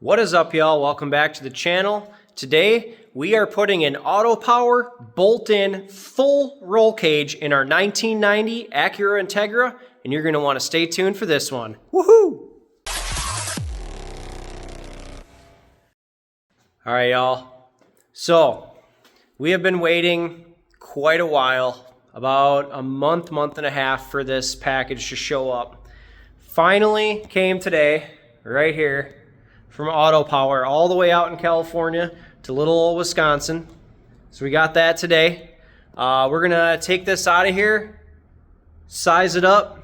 What is up, y'all? Welcome back to the channel. Today we are putting an Autopower bolt-in full roll cage in our 1990 Acura Integra, and you're going to want to stay tuned for this one. Woohoo! All right, y'all. So we have been waiting quite a while, about a month and a half, for this package to show up. Finally came today, right here, from Autopower, all the way out in California to little old Wisconsin. So we got that today. We're gonna take this out of here, size it up,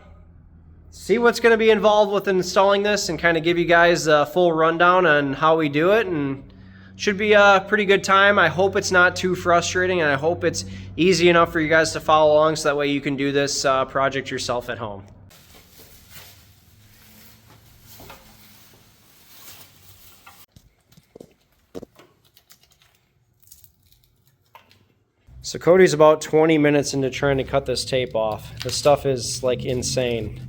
see what's gonna be involved with installing this, and kind of give you guys a full rundown on how we do it. And should be a pretty good time. I hope it's not too frustrating, and I hope it's easy enough for you guys to follow along, so that way you can do this project yourself at home. So Cody's about 20 minutes into trying to cut this tape off. This stuff is like insane.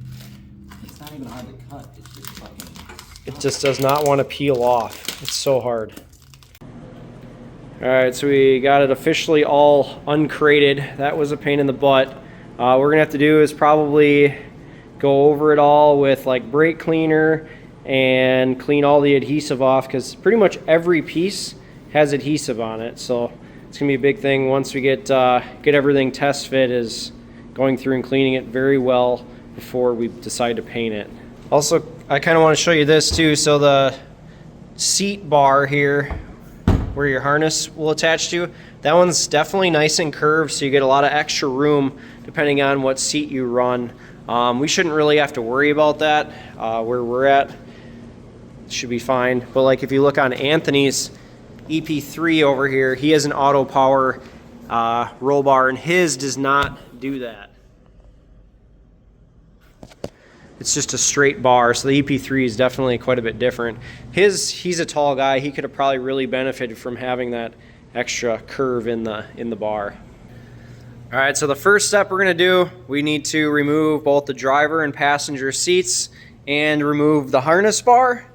It's not even hard to cut, it's just fucking... It just does not want to peel off. It's so hard. Alright, so we got it officially all uncrated. That was a pain in the butt. What we're gonna have to do is probably go over it all with like brake cleaner and clean all the adhesive off, because pretty much every piece has adhesive on it. So it's gonna be a big thing once we get everything test fit, is going through and cleaning it very well before we decide to paint it. Also, I kind of want to show you this too. So the seat bar here, where your harness will attach to, that one's definitely nice and curved, so you get a lot of extra room depending on what seat you run. We shouldn't really have to worry about that. Where we're at, it should be fine. But like if you look on Anthony's EP3 over here, he has an Autopower roll bar, and his does not do that. It's just a straight bar, so the EP3 is definitely quite a bit different. He's a tall guy. He could have probably really benefited from having that extra curve in the bar. All right, so the first step we're going to do, we need to remove both the driver and passenger seats and remove the harness bar.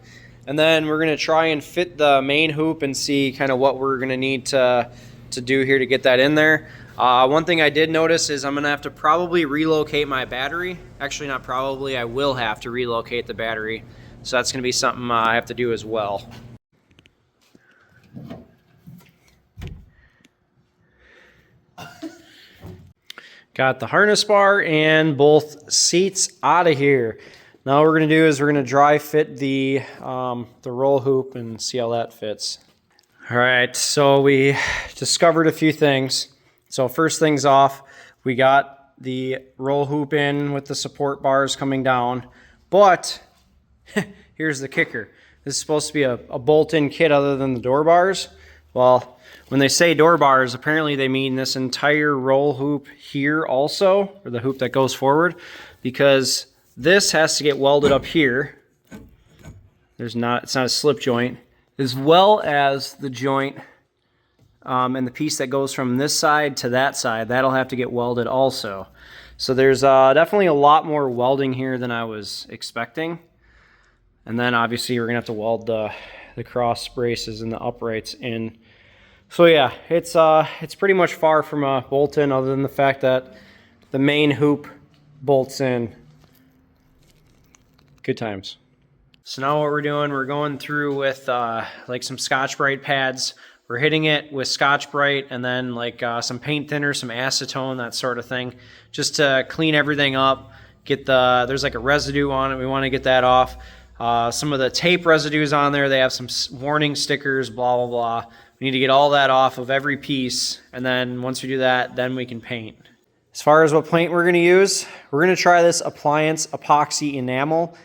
And then we're going to try and fit the main hoop and see kind of what we're going to need to do here to get that in there. One thing I did notice is I'm going to have to probably relocate my battery. Actually, not probably, I will have to relocate the battery. So that's going to be something I have to do as well. Got the harness bar and both seats out of here. Now what we're going to do is we're going to dry fit the roll hoop and see how that fits. All right, so we discovered a few things. So first things off, we got the roll hoop in with the support bars coming down, but here's the kicker. This is supposed to be a bolt-in kit other than the door bars. Well, when they say door bars, apparently they mean this entire roll hoop here also, or the hoop that goes forward, because this has to get welded up here. It's not a slip joint, as well as the joint and the piece that goes from this side to that side. That'll have to get welded also. So there's definitely a lot more welding here than I was expecting. And then obviously we're gonna have to weld the cross braces and the uprights in. So yeah, it's pretty much far from a bolt-in, other than the fact that the main hoop bolts in. Good times. So now what we're doing, we're going through with like some Scotch-Brite pads. We're hitting it with Scotch-Brite and then like some paint thinner, some acetone, that sort of thing, just to clean everything up. There's like a residue on it. We want to get that off. Some of the tape residues on there, they have some warning stickers, blah, blah, blah. We need to get all that off of every piece. And then once we do that, then we can paint. As far as what paint we're going to use, we're going to try this Appliance Epoxy Enamel.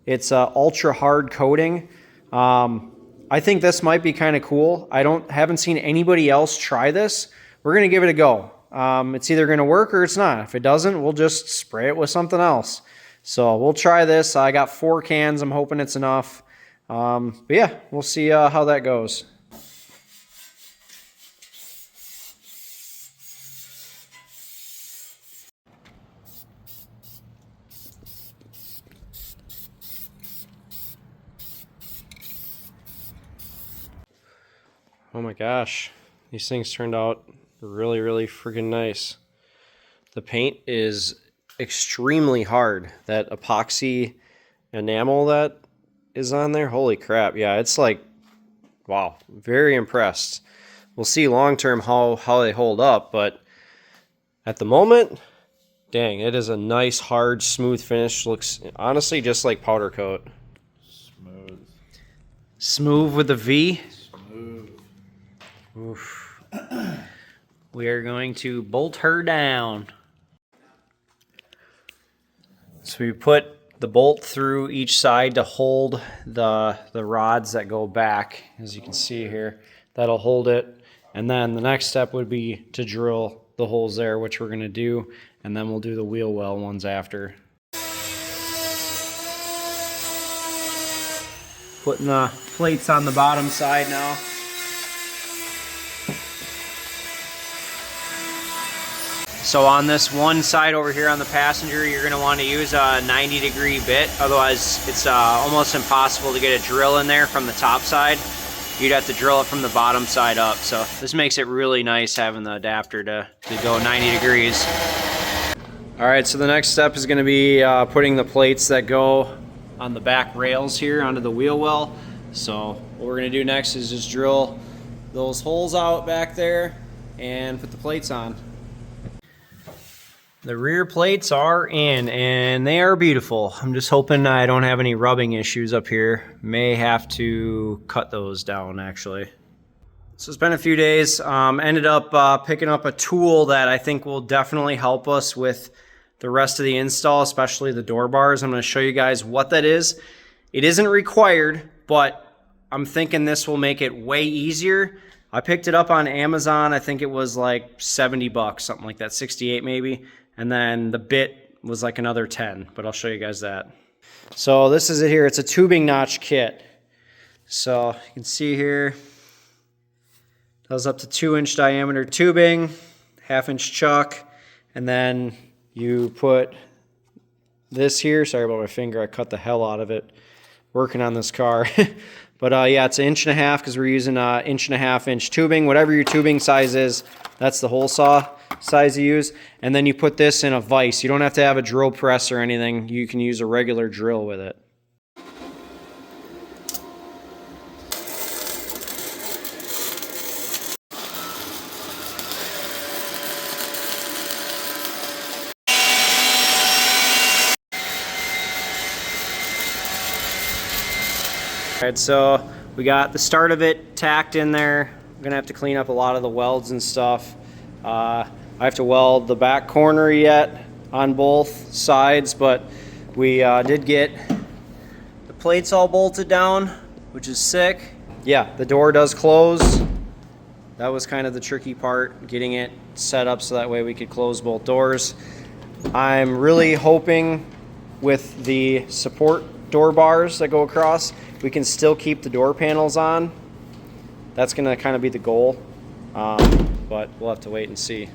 It's ultra hard coating. I think this might be kind of cool. Haven't seen anybody else try this. We're going to give it a go. It's either going to work or it's not. If it doesn't, we'll just spray it with something else. So we'll try this. I got 4 cans. I'm hoping it's enough. But yeah, we'll see how that goes. Oh my gosh. These things turned out really, really freaking nice. The paint is extremely hard. That epoxy enamel that is on there, holy crap. Yeah, it's like, wow, very impressed. We'll see long term how they hold up, but at the moment, dang, it is a nice, hard, smooth finish. Looks honestly just like powder coat. Smooth. Smooth with a V. Smooth. Oof. We are going to bolt her down. So we put the bolt through each side to hold the rods that go back, as you can see here. That'll hold it. And then the next step would be to drill the holes there, which we're going to do, and then we'll do the wheel well ones after. Putting the plates on the bottom side now. So on this one side over here on the passenger, you're going to want to use a 90-degree bit. Otherwise, it's almost impossible to get a drill in there from the top side. You'd have to drill it from the bottom side up. So this makes it really nice having the adapter to go 90 degrees. All right, so the next step is going to be putting the plates that go on the back rails here onto the wheel well. So what we're going to do next is just drill those holes out back there and put the plates on. The rear plates are in, and they are beautiful. I'm just hoping I don't have any rubbing issues up here. May have to cut those down, actually. So it's been a few days. Ended up picking up a tool that I think will definitely help us with the rest of the install, especially the door bars. I'm going to show you guys what that is. It isn't required, but I'm thinking this will make it way easier. I picked it up on Amazon. I think it was like 70 bucks, something like that, 68 maybe. And then the bit was like another 10, but I'll show you guys that. So this is it here. It's a tubing notch kit. So you can see here, it does up to 2-inch diameter tubing, 1/2-inch chuck, and then you put this here. Sorry about my finger. I cut the hell out of it working on this car. But yeah, it's 1.5 inches because we're using 1.5-inch tubing. Whatever your tubing size is, that's the hole saw size you use. And then you put this in a vise. You don't have to have a drill press or anything. You can use a regular drill with it. Alright, so we got the start of it tacked in there. I'm gonna have to clean up a lot of the welds and stuff. I have to weld the back corner yet on both sides, but we did get the plates all bolted down, which is sick. Yeah, the door does close. That was kind of the tricky part, getting it set up so that way we could close both doors. I'm really hoping with the support door bars that go across, we can still keep the door panels on. That's gonna kind of be the goal, but we'll have to wait and see.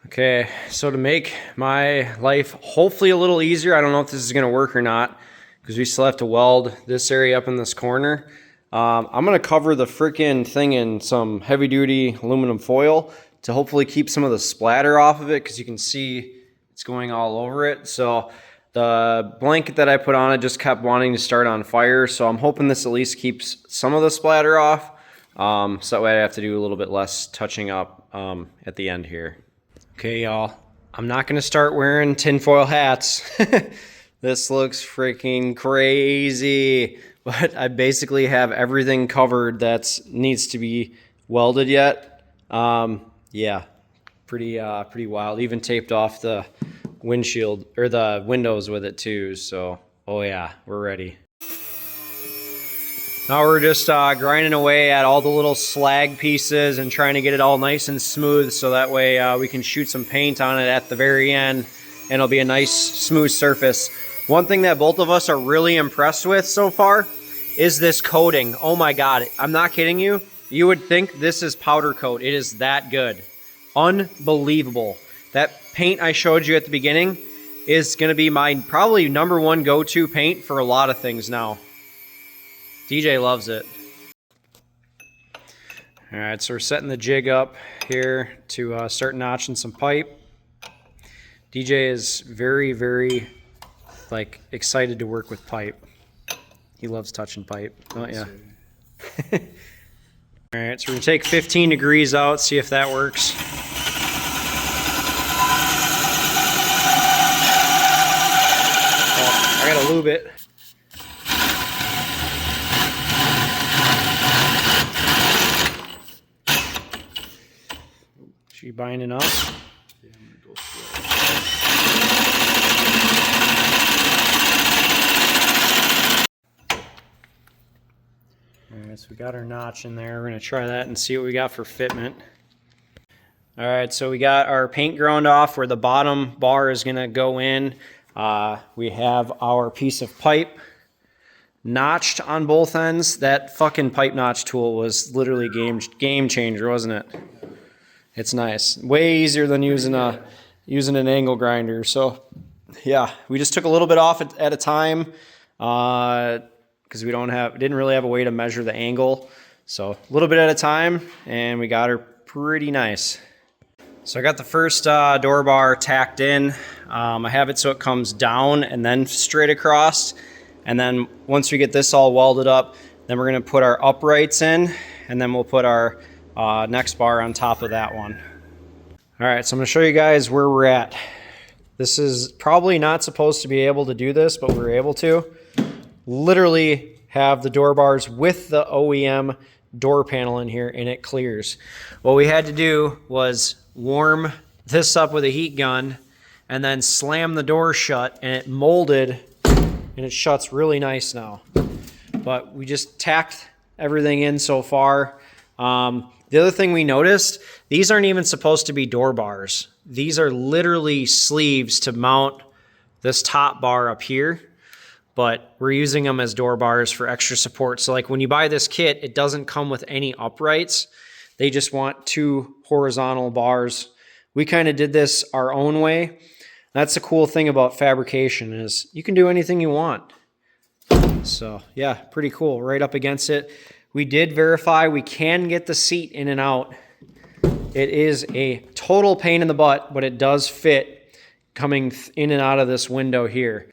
Okay, so to make my life hopefully a little easier, I don't know if this is gonna work or not, because we still have to weld this area up in this corner. I'm gonna cover the freaking thing in some heavy duty aluminum foil to hopefully keep some of the splatter off of it, because you can see it's going all over it. So the blanket that I put on it just kept wanting to start on fire, so I'm hoping this at least keeps some of the splatter off, so that way I have to do a little bit less touching up at the end here. Okay, y'all, I'm not going to start wearing tinfoil hats. This looks freaking crazy, but I basically have everything covered that needs to be welded yet. Yeah, pretty wild. Even taped off the windshield or the windows with it too, so oh yeah, we're ready. Now we're just grinding away at all the little slag pieces and trying to get it all nice and smooth so that way we can shoot some paint on it at the very end and it'll be a nice smooth surface. One thing that both of us are really impressed with so far is this coating. Oh my god, I'm not kidding you. You would think this is powder coat. It is that good. Unbelievable. That paint I showed you at the beginning is going to be my probably #1 go-to paint for a lot of things now. DJ loves it. All right, so we're setting the jig up here to start notching some pipe. DJ is very, very like excited to work with pipe. He loves touching pipe. Oh yeah. All right, so we're gonna take 15 degrees out, see if that works. Oh, I gotta lube it. She binding up. Yeah, I'm gonna go slow. Alright, so we got our notch in there. We're going to try that and see what we got for fitment. Alright, so we got our paint ground off where the bottom bar is going to go in. We have our piece of pipe notched on both ends. That fucking pipe notch tool was literally game changer, wasn't it? It's nice. Way easier than using an angle grinder. So yeah, we just took a little bit off at a time. Because we didn't really have a way to measure the angle. So a little bit at a time, and we got her pretty nice. So I got the first door bar tacked in. I have it so it comes down and then straight across. And then once we get this all welded up, then we're gonna put our uprights in, and then we'll put our next bar on top of that one. All right, so I'm gonna show you guys where we're at. This is probably not supposed to be able to do this, but we're able to. Literally have the door bars with the OEM door panel in here, and it clears. What we had to do was warm this up with a heat gun and then slam the door shut, and it molded and it shuts really nice now. But we just tacked everything in so far. The other thing we noticed, these aren't even supposed to be door bars. These are literally sleeves to mount this top bar up here. But we're using them as door bars for extra support. So like when you buy this kit, it doesn't come with any uprights. They just want 2 horizontal bars. We kind of did this our own way. That's the cool thing about fabrication is you can do anything you want. So yeah, pretty cool. Right up against it. We did verify we can get the seat in and out. It is a total pain in the butt, but it does fit coming in and out of this window here.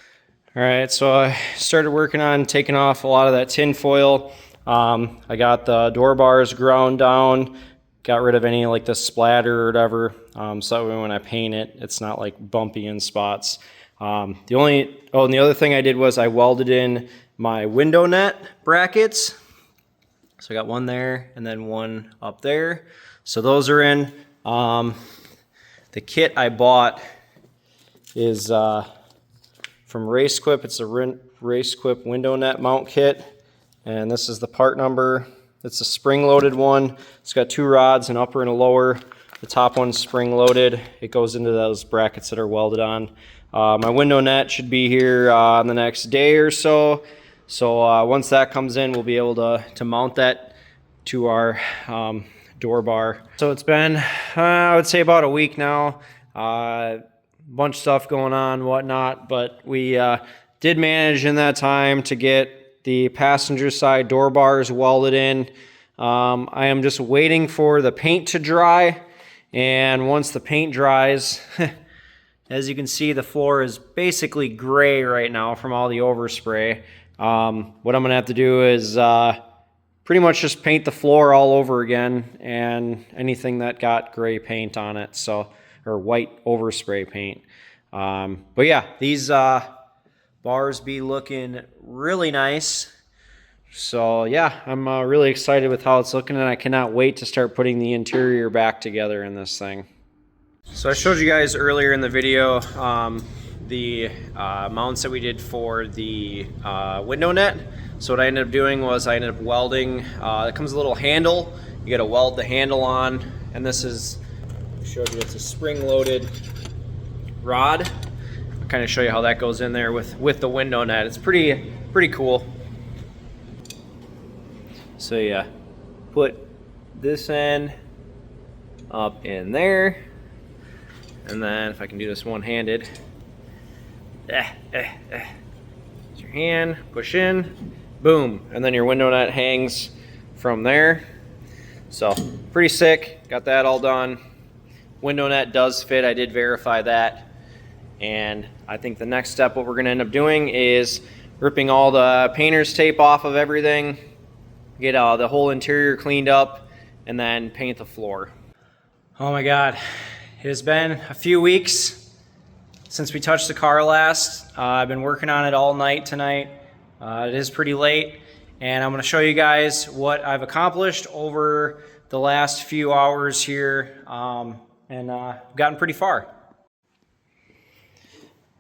All right, so I started working on taking off a lot of that tin foil. I got the door bars ground down, got rid of any like the splatter or whatever, so that way when I paint it, it's not like bumpy in spots. And the other thing I did was I welded in my window net brackets. So I got one there and then one up there. So those are in. The kit I bought is from RaceQuip. It's a RaceQuip window net mount kit, and this is the part number. It's a spring-loaded one. It's got 2 rods, an upper and a lower. The top one's spring-loaded. It goes into those brackets that are welded on. My window net should be here in the next day or so. So once that comes in, we'll be able to mount that to our door bar. So it's been, I would say, about a week now. Bunch of stuff going on, whatnot, but we did manage in that time to get the passenger side door bars welded in. I am just waiting for the paint to dry, and once the paint dries, as you can see, the floor is basically gray right now from all the overspray. What I'm gonna have to do is pretty much just paint the floor all over again, and anything that got gray paint on it, or white overspray paint. But yeah, these bars be looking really nice. So yeah, I'm really excited with how it's looking, and I cannot wait to start putting the interior back together in this thing. So I showed you guys earlier in the video the mounts that we did for the window net. So what I ended up doing was I ended up welding, it comes with a little handle. You gotta weld the handle on, and this is, I showed you, it's a spring-loaded rod. I'll kind of show you how that goes in there with the window net. It's pretty cool. So yeah, put this end up in there, and then if I can do this one-handed, your hand, push in, boom, and then your window net hangs from there. So pretty sick. Got that all done. Window net does fit. I did verify that. And I think the next step, what we're going to end up doing is ripping all the painter's tape off of everything, get the whole interior cleaned up, and then paint the floor. Oh my God, it has been a few weeks since we touched the car last. I've been working on it all night tonight. It is pretty late, and I'm going to show you guys what I've accomplished over the last few hours here, and gotten pretty far.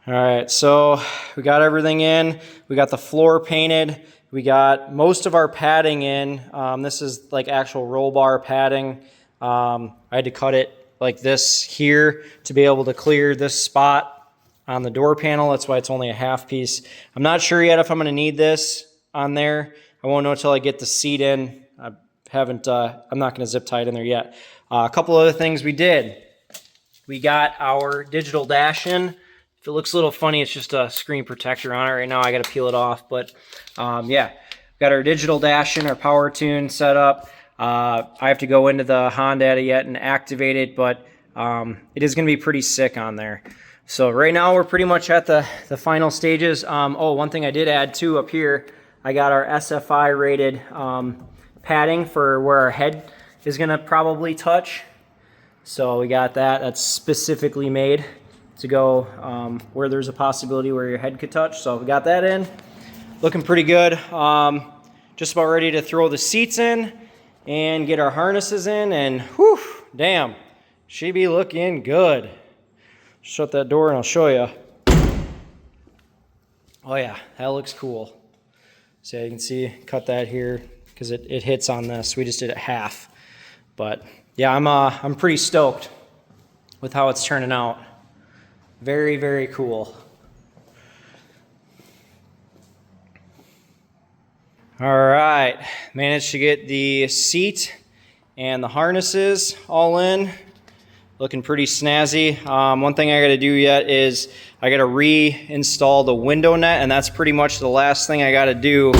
All right, so we got everything in. We got the floor painted. We got most of our padding in. This is like actual roll bar padding. I had to cut it like this here to be able to clear this spot on the door panel. That's why it's only a half piece. I'm not sure yet if I'm going to need this on there. I won't know until I get the seat in. I'm not going to zip tie it in there yet. A couple other things we did. We got our digital dash in. If it looks a little funny, it's just a screen protector on it right now. I got to peel it off, but yeah, got our digital dash in, our power tune set up. I have to go into the Honda yet and activate it, but it is going to be pretty sick on there. So right now we're pretty much at the final stages. Oh, one thing I did add too up here, I got our SFI rated padding for where our head is going to probably touch. So we got that. That's specifically made to go where there's a possibility where your head could touch. So we got that in. Looking pretty good. Just about ready to throw the seats in and get our harnesses in, and whew, damn, she be looking good. Shut that door and I'll show you. Oh yeah, that looks cool. So you can see, cut that here because it hits on this. We just did it half. But yeah, I'm pretty stoked with how it's turning out. Very, very cool. All right, managed to get the seat and the harnesses all in. Looking pretty snazzy. One thing I gotta do yet is I gotta reinstall the window net, and that's pretty much the last thing I gotta do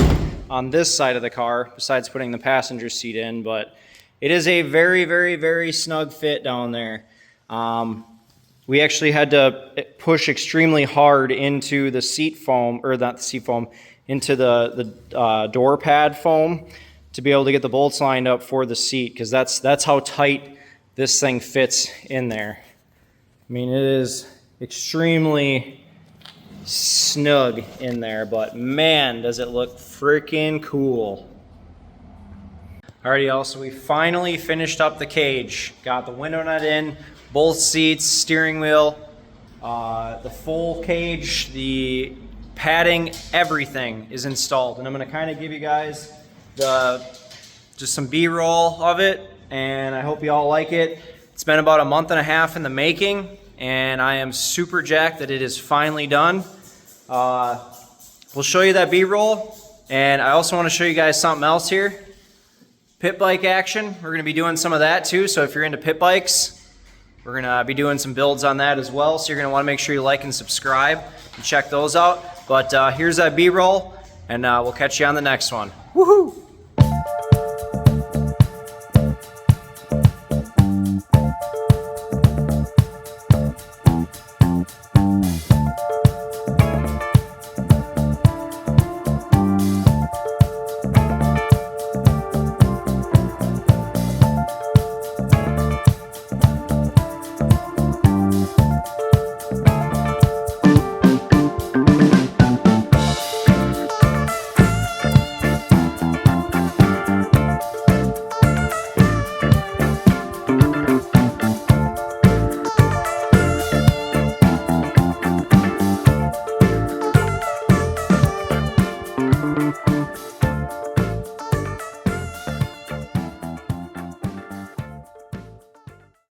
on this side of the car, besides putting the passenger seat in, but it is a very, very, very snug fit down there. We actually had to push extremely hard into the seat foam, or not the seat foam, into the door pad foam to be able to get the bolts lined up for the seat, because that's how tight this thing fits in there. I mean, it is extremely snug in there, but man, does it look freaking cool. Alrighty, y'all, so we finally finished up the cage. Got the window net in, both seats, steering wheel, the full cage, the padding, everything is installed. And I'm gonna kind of give you guys just some B-roll of it, and I hope you all like it. It's been about a month and a half in the making, and I am super jacked that it is finally done. We'll show you that B-roll, and I also want to show you guys something else here. Pit bike action. We're going to be doing some of that too, so if you're into pit bikes, we're going to be doing some builds on that as well, so you're going to want to make sure you like and subscribe and check those out. But here's that B-roll, and we'll catch you on the next one. Woohoo!